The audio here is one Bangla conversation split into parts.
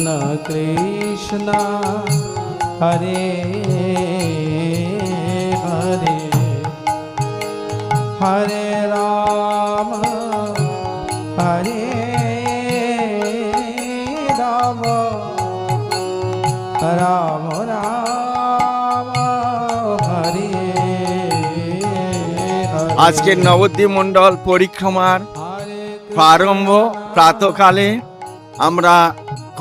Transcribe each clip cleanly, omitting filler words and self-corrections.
कृष्ण कृष्ण हरे हरे हरे राम हरे राम राम राम हरे हरे। আজকের নবদ্বীপ মণ্ডল পরিক্রমার প্রারম্ভ প্রাতকালে আমরা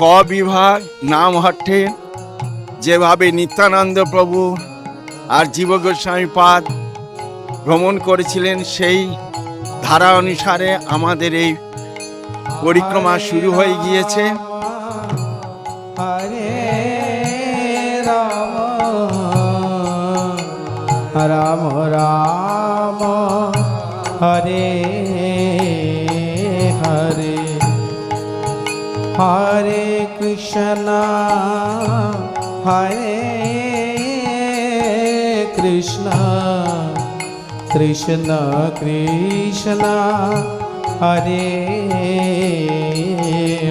ক বিভাগ নামহট্টে যেভাবে নিত্যানন্দ প্রভু আর জীব গোস্বামী পাদ ভ্রমণ করেছিলেন সেই ধারা অনুসারে আমাদের এই পরিক্রমা শুরু হয়ে গিয়েছে। হরে রাম রাম রাম হরে হরে হরে কৃষ্ণ হরে কৃষ্ণ কৃষ্ণ কৃষ্ণ হরে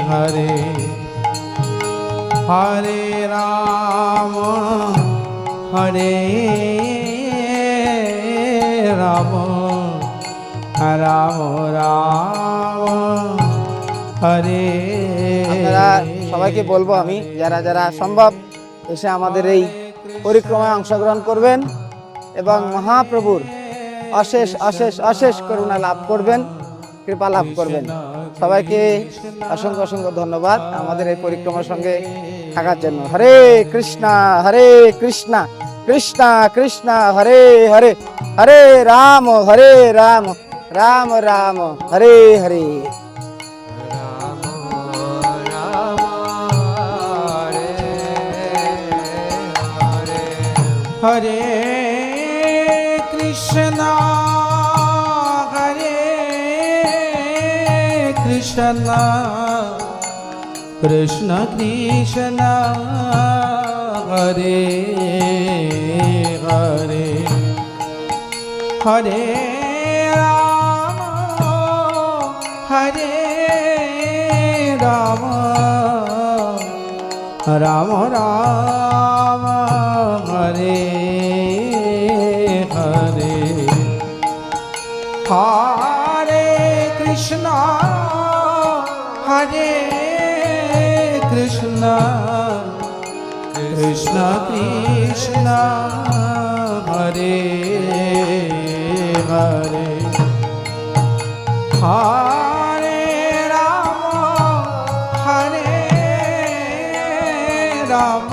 হরে হরে রাম হরে রাম রাম রাম হরে। আপনারা সবাইকে বলবো আমি যারা যারা সম্ভব এসে আমাদের এই পরিক্রমায় অংশগ্রহণ করবেন এবং মহাপ্রভুর অশেষ অশেষ অশেষ করুণা লাভ করবেন, কৃপা লাভ করবেন। সবাইকে অসংখ্য অসংখ্য ধন্যবাদ আমাদের এই পরিক্রমার সঙ্গে থাকার জন্য। হরে কৃষ্ণ কৃষ্ণ কৃষ্ণ হরে হরে হরে রাম রাম রাম হরে হরে। हरे कृष्णा कृष्ण कृष्ण हरे हरे हरे राम राम राम हरे हरे हरे कृष्णा कृष्ण कृष्ण हरे हरे हरे राम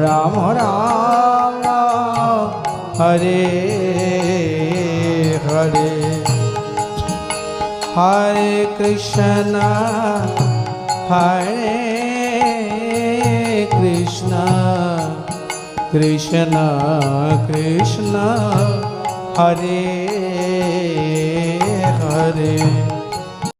राम राम हरे हरे हरे कृष्ण कृष्ण कृष्ण हरे हरे।